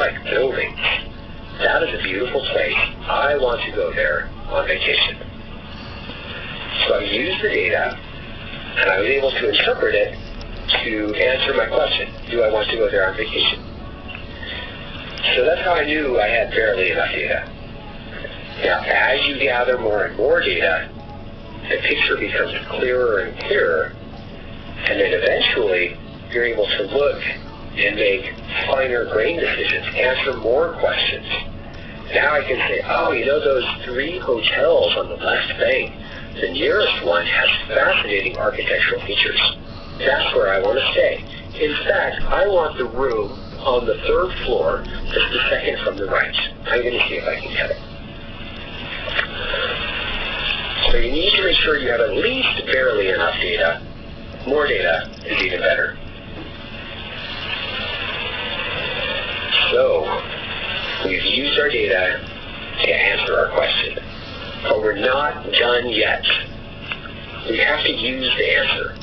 like buildings. That is a beautiful place. I want to go there on vacation. So I used the data, and I was able to interpret it to answer my question, do I want to go there on vacation? So that's how I knew I had barely enough data. Now, as you gather more and more data, the picture becomes clearer and clearer, and then eventually you're able to look and make finer grain decisions, answer more questions. Now I can say, oh, you know those 3 hotels on the left bank, the nearest one has fascinating architectural features. That's where I want to stay. In fact, I want the room on the 3rd floor, just the second from the right. I'm going to see if I can get it. So you need to make sure you have at least barely enough data. More data is even better. So, we've used our data to answer our question, but we're not done yet. We have to use the answer.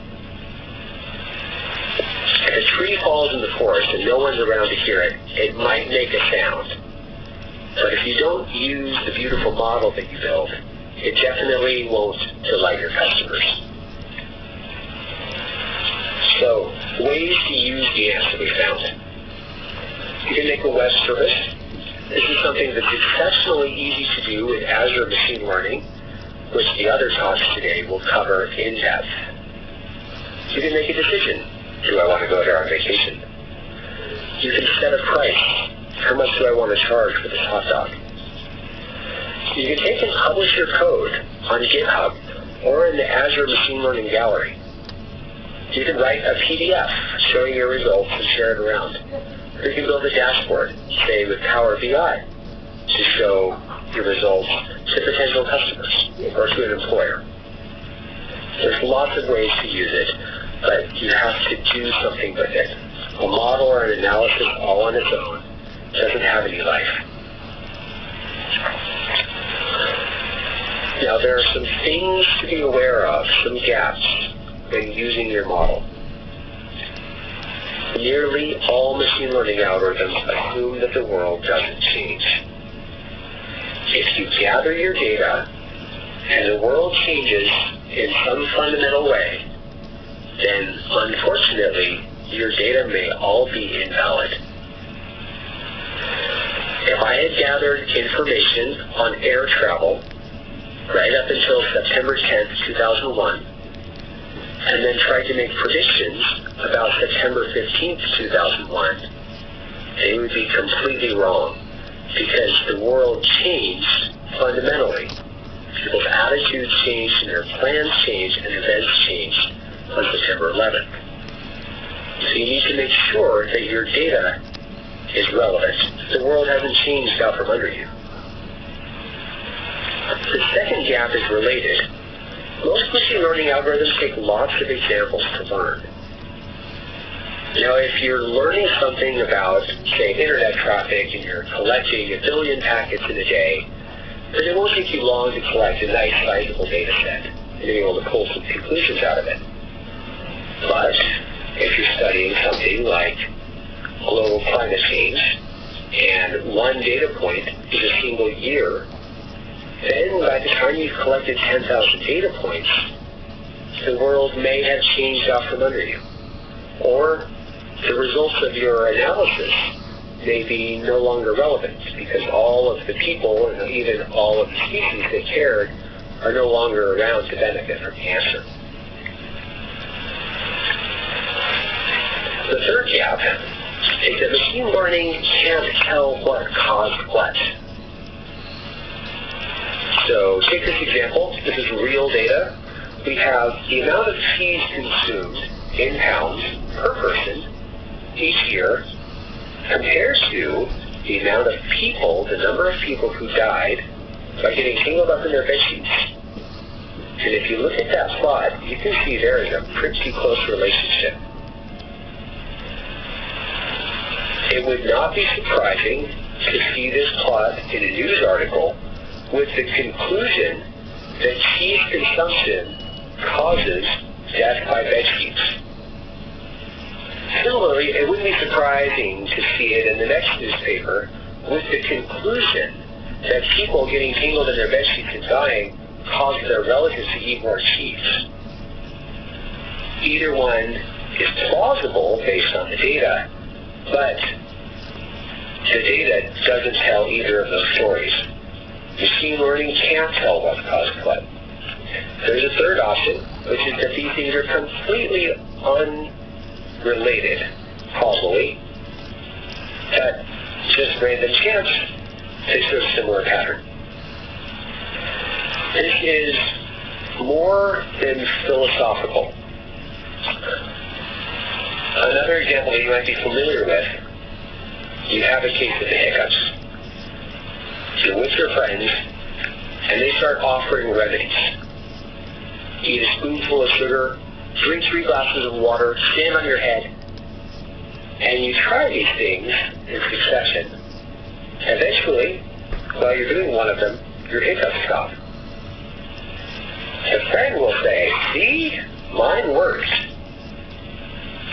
If a tree falls in the forest and no one's around to hear it, it might make a sound. But if you don't use the beautiful model that you build, it definitely won't delight your customers. So, ways to use the answer we found. You can make a web service. This is something that's exceptionally easy to do with Azure Machine Learning, which the other talks today will cover in depth. You can make a decision. Do I want to go there on vacation? You can set a price. How much do I want to charge for this hot dog? You can take and publish your code on GitHub or in the Azure Machine Learning Gallery. You can write a PDF showing your results and share it around. Or you can build a dashboard, say with Power BI, to show your results to potential customers or to an employer. There's lots of ways to use it, but you have to do something with it. A model or an analysis all on its own doesn't have any life. Now, there are some things to be aware of, some gaps, when using your model. Nearly all machine learning algorithms assume that the world doesn't change. If you gather your data and the world changes in some fundamental way, then unfortunately your data may all be invalid. If I had gathered information on air travel right up until September 10th, 2001, and then tried to make predictions about September 15th, 2001, they would be completely wrong because the world changed fundamentally. People's attitudes changed and their plans changed and events changed on September 11th. So you need to make sure that your data is relevant. The world hasn't changed out from under you. The second gap is related. Most machine learning algorithms take lots of examples to learn. Now, if you're learning something about, say, internet traffic and you're collecting 1 billion packets in a day, then it won't take you long to collect a nice, sizable data set and be able to pull some conclusions out of it. But if you're studying something like global climate change, and one data point is a single year, then by the time you've collected 10,000 data points, the world may have changed out from under you. Or the results of your analysis may be no longer relevant because all of the people and even all of the species that cared are no longer around to benefit from the answer. The third gap is that machine learning can't tell what caused what. So take this example. This is real data. We have the amount of cheese consumed in pounds per person each year compared to the amount of people, the number of people who died by getting tangled up in their bed sheets. And if you look at that plot, you can see there is a pretty close relationship. It would not be surprising to see this plot in a news article with the conclusion that cheese consumption causes death by bed sheets. Similarly, it wouldn't be surprising to see it in the next newspaper with the conclusion that people getting tangled in their bedsheets and dying caused their relatives to eat more cheese. Either one is plausible based on the data, but the data doesn't tell either of those stories. Machine learning can't tell what caused what. There's a third option, which is that these things are completely unrelated, causally, but just random chance they show a similar pattern. This is more than philosophical. Another example that you might be familiar with, you have a case of the hiccups. You're with your friends, and they start offering remedies. Eat a spoonful of sugar, drink 3 glasses of water, stand on your head, and you try these things in succession. Eventually, while you're doing one of them, your hiccups stop. A friend will say, see, mine works.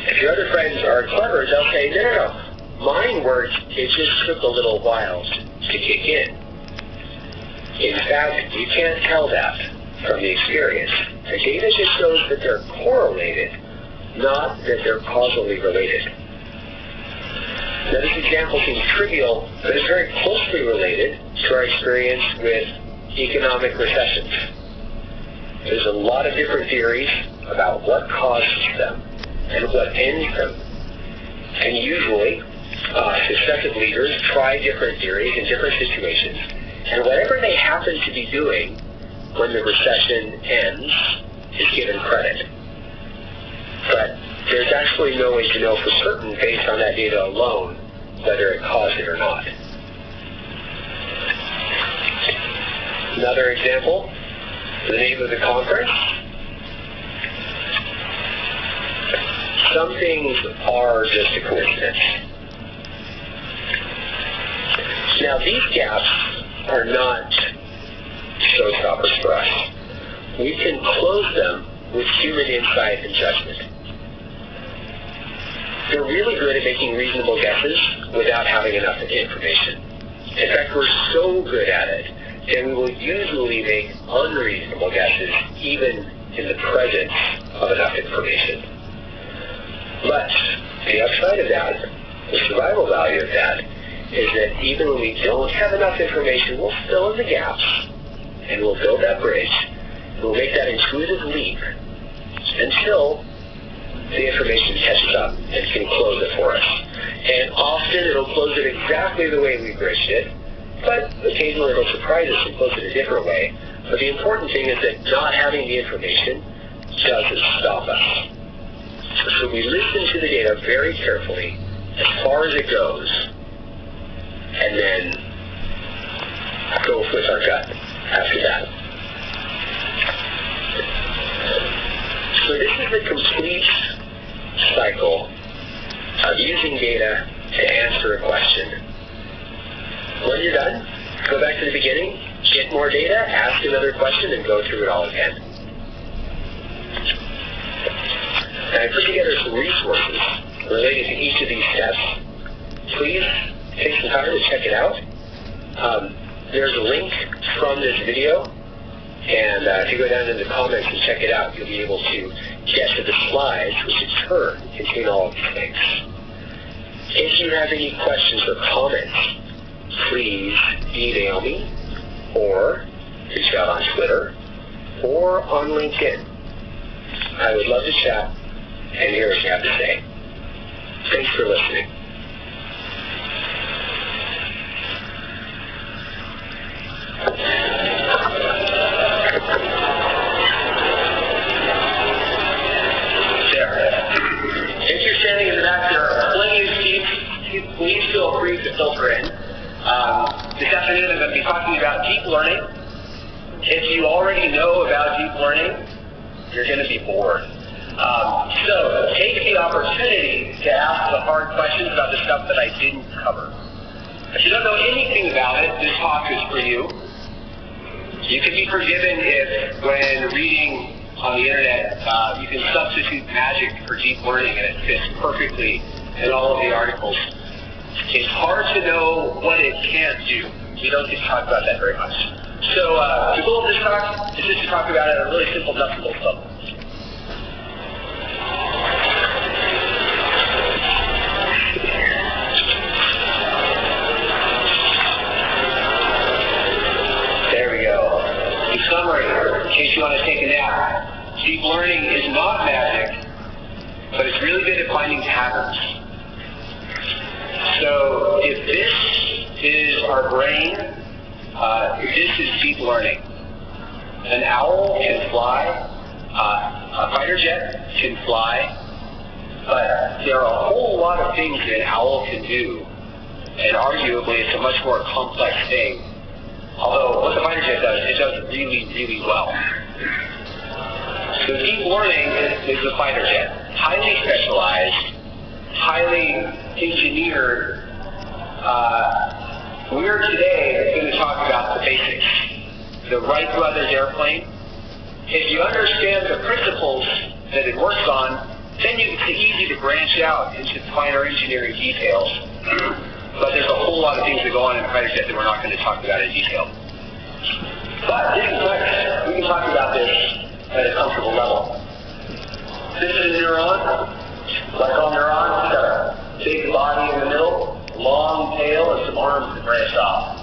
If your other friends are clever, they'll say, no, mine worked, it just took a little while to kick in. In fact, you can't tell that from the experience. The data just shows that they're correlated, not that they're causally related. Now, this example seems trivial, but it's very closely related to our experience with economic recessions. There's a lot of different theories about what causes them and what ends them. And usually, successive leaders try different theories in different situations, and whatever they happen to be doing when the recession ends is given credit. But there's actually no way to know for certain based on that data alone whether it caused it or not. Another example, the name of the conference. Some things are just a coincidence. Now, these gaps are not showstoppers for us. We can close them with human insight and judgment. They're really good at making reasonable guesses without having enough information. In fact, we're so good at it that we will usually make unreasonable guesses even in the presence of enough information. But the upside of that, the survival value of that, is that even when we don't have enough information, we'll fill in the gaps, and we'll build that bridge, and we'll make that intuitive leap until the information catches up and can close it for us. And often it'll close it exactly the way we bridged it, but occasionally it'll surprise us and close it a different way. But the important thing is that not having the information doesn't stop us. So we listen to the data very carefully as far as it goes, and then go with our gut after that. So this is the complete cycle of using data to answer a question. When you're done, go back to the beginning, get more data, ask another question, and go through it all again. And I put together some resources related to each of these steps. Please take some time to check it out. There's a link from this video, and if you go down in the comments and check it out, you'll be able to get to the slides, which in turn contain all of these things. If you have any questions or comments, please email me, or reach out on Twitter, or on LinkedIn. I would love to chat and hear what you have to say. Thanks for listening. If you're standing in the back, there are plenty of seats. Please feel free to filter in. This afternoon I'm going to be talking about deep learning. If you already know about deep learning, you're going to be bored. So take the opportunity to ask the hard questions about the stuff that I didn't cover. If you don't know anything about it, this talk is for you. You can be forgiven if, when reading on the internet, you can substitute magic for deep learning, and it fits perfectly in all of the articles. It's hard to know what it can't do. We don't get to talk about that very much. So the goal of this talk is just to talk about it at a really simple nuts and bolts level. There we go. In summary, in case you want to take a nap, deep learning is not magic, but it's really good at finding patterns. So if this is our brain, this is deep learning. An owl can fly, a fighter jet can fly, but there are a whole lot of things that an owl can do, and arguably it's a much more complex thing. Although what the fighter jet does, it does really, really well. So deep learning is the fighter jet. Highly specialized, highly engineered. We're today going to talk about the basics. The Wright brothers airplane. If you understand the principles that it works on, then it's easy to branch out into finer engineering details. But there's a whole lot of things that go on in the fighter jet that we're not going to talk about in detail. But this is nice. We can talk about this at a comfortable level. This is a neuron. Like all neurons, it's got a big body in the middle, long tail, and some arms that branch off.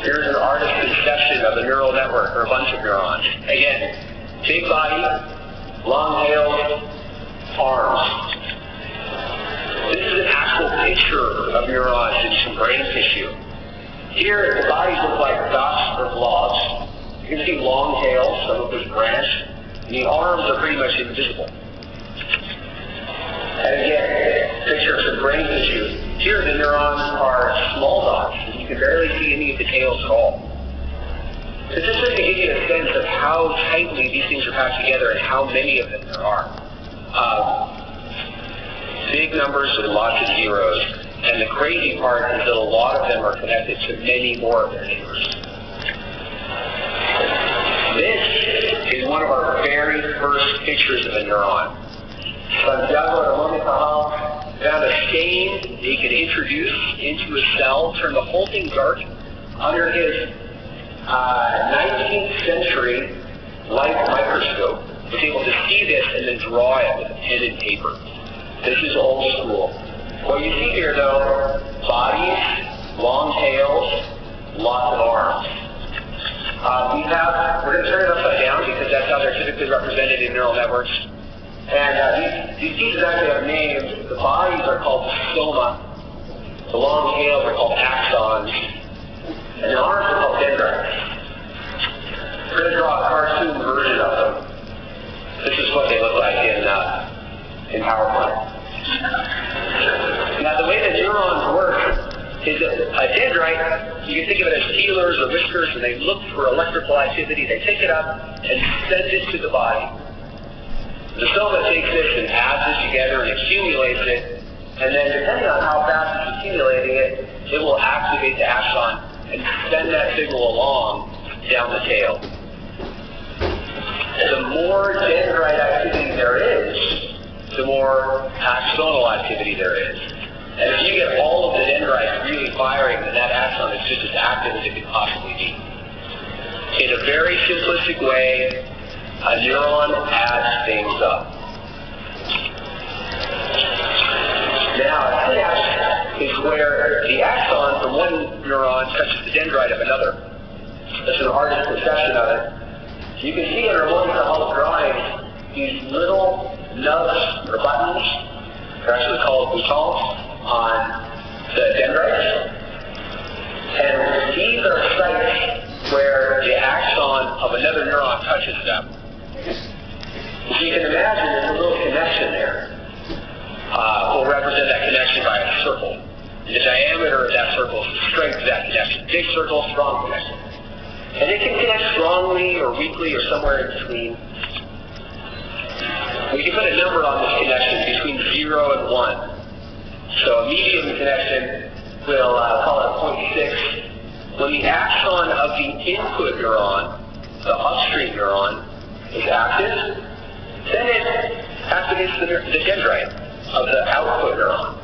Here's an artist's conception of a neural network, or a bunch of neurons. Again, big body, long tail, arms. This is an actual picture of neurons in some brain tissue. Here, the bodies look like dots or blobs. You can see long tails, some of which branch, and the arms are pretty much invisible. And again, picture of some brain tissue. Here, the neurons are small dots, and you can barely see any of the tails at all. This is just to give you a sense of how tightly these things are packed together and how many of them there are. Big numbers with lots of zeros. And the crazy part is that a lot of them are connected to many more of their neighbors. This is one of our very first pictures of a neuron. Santiago Ramon Cajal found a stain that he could introduce into a cell, turn the whole thing dark. Under his 19th century light microscope, was able to see this and then draw it with a pen and paper. This is old school. What you see here, though, bodies, long tails, lots of arms. We're going to turn it upside down because that's how they're typically represented in neural networks. And these pieces actually have names. The bodies are called soma, the long tails are called axons, and the arms are called dendrites. We're going to draw a cartoon version of them. This is what they look like in PowerPoint. Now, the way that neurons work is a dendrite, you can think of it as feelers or whiskers, and they look for electrical activity. They pick it up and send it to the body. The soma takes this and adds it together and accumulates it, and then depending on how fast it's accumulating it, it will activate the axon and send that signal along down the tail. The more dendrite activity there is, the more axonal activity there is. And if you get all of the dendrites really firing, then that axon is just as active as it could possibly be. In a very simplistic way, a neuron adds things up. Now, a synapse is where the axon from one neuron touches the dendrite of another. That's an artist's conception of it. You can see in Ramon Cajal's drawing these little nubs or buttons, they're actually called boutons, on the dendrites. And these are sites where the axon of another neuron touches them. So you can imagine there's a little connection there. We'll represent that connection by a circle. The diameter of that circle is the strength of that connection. Big circle, strong connection. And it can connect strongly or weakly or somewhere in between. We can put a number on this connection between 0 and 1. So a medium connection, we'll call it 0.6. When the axon of the input neuron, the upstream neuron, is active, then it activates the dendrite of the output neuron.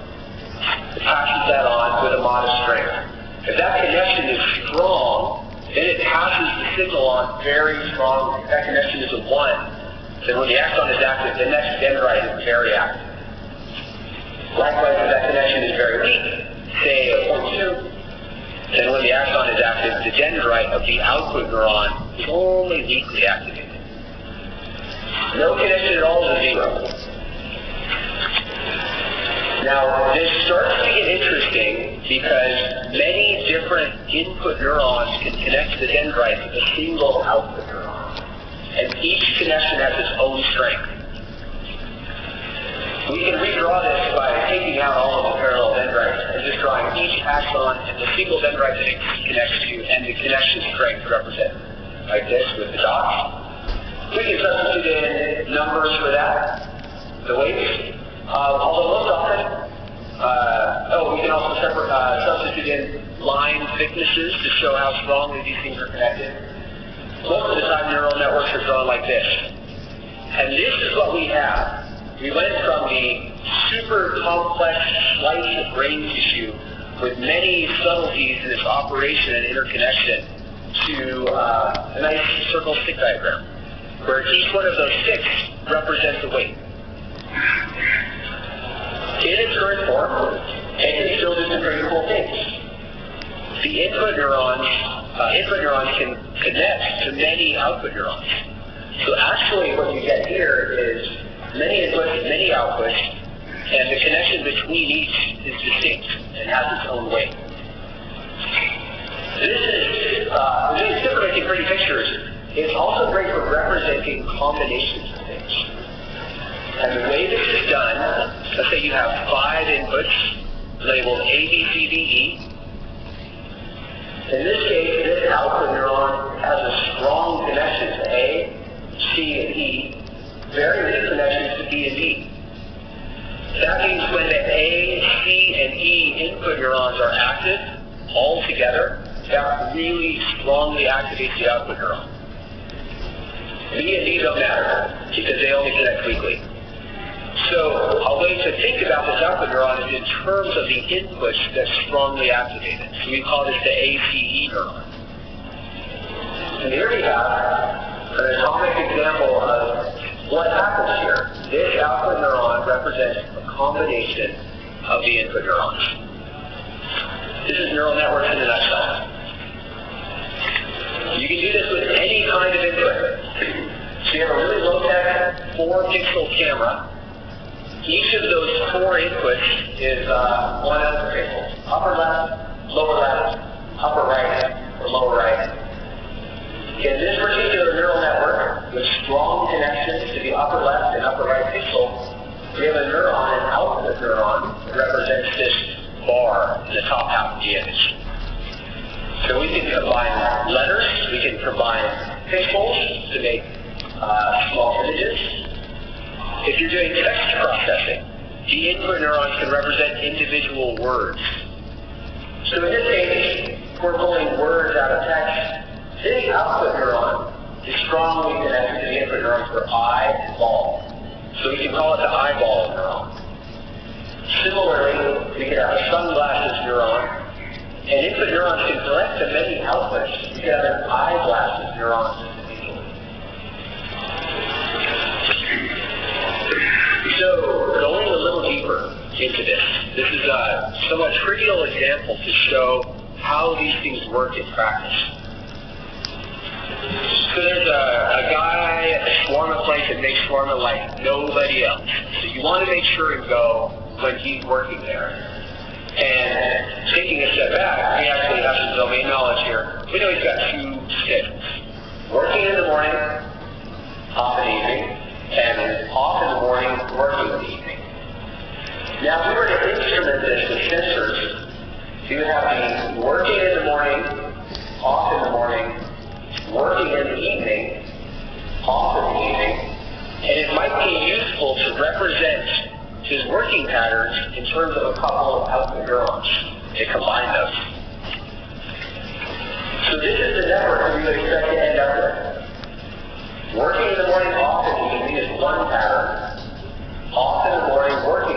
It passes that on with a modest strength. If that connection is strong, then it passes the signal on very strongly. If that connection is a 1, then when the axon is active, the next dendrite is very active. Likewise, if that connection is very weak, say a 0.2, then when the axon is active, the dendrite of the output neuron is only weakly activated. No connection at all is a 0. Now, this starts to get interesting because many different input neurons can connect to the dendrite with a single output neuron. And each connection has its own strength. We can redraw this by taking out all of the parallel dendrites and just drawing each axon and the single dendrite that it connects to and the connection strength represented, like this with the dots. We can substitute in numbers for that, the weights. Although most often, we can also substitute in line thicknesses to show how strongly these things are connected. Most of the time, neural networks are drawn like this. And this is what we have. We went from the super complex slice of brain tissue with many subtleties in its operation and interconnection to a nice circle stick diagram, where each one of those sticks represents a weight. In its current form, it can still do some pretty cool things. The input neurons can connect to many output neurons. So actually what you get here is many inputs, many outputs, and the connection between each is distinct and has its own weight. This is good for making pretty pictures. It's also great for representing combinations of things. And the way this is done, let's say you have 5 inputs labeled A, B, C, D, E. In this case, this output neuron has a strong connection to A, C, and E, very weak connections to B and D. That means when the A, C, and E input neurons are active all together, that really strongly activates the output neuron. B and D don't matter because they only connect weakly. So a way to think about this output neuron is in terms of the inputs that's strongly activated. So we call this the ACE neuron. And here we have an atomic example of what happens here. This output neuron represents a combination of the input neurons. This is neural networks in a nutshell. You can do this with any kind of input. So you have a really low-tech 4-pixel camera. Each of those 4 inputs is 1 output pixel. Upper left, lower left, upper right, or lower right. In this particular neural network, with strong connections to the upper left and upper right pixel, we have a neuron, an output neuron, that represents this bar in the top half of the image. So we can combine letters, we can combine pixels to make small images. If you're doing text processing, the input neurons can represent individual words. So in this case, we're pulling words out of text. This output neuron is strongly connected to the input neurons for eye and ball. So we can call it the eyeball neuron. Similarly, we can have a sunglasses neuron. And input neurons can connect to many outputs. You can have an eyeglasses neuron. So, going a little deeper into this is a somewhat trivial example to show how these things work in practice. So there's a guy at the shawarma place that makes shawarma like nobody else. So you want to make sure and go when he's working there. And taking a step back, we actually have some domain knowledge here. We know he's got 2 schedules. Working in the morning, off in the evening, and off in the morning, working in the evening. Now, if we were to instrument this with sensors, you would have the working in the morning, off in the morning, working in the evening, off in the evening, and it might be useful to represent his working patterns in terms of a couple of output neurons to combine those. So this is the network that we would expect to end up with. Working in the morning often evening is one pattern. Often in the morning, working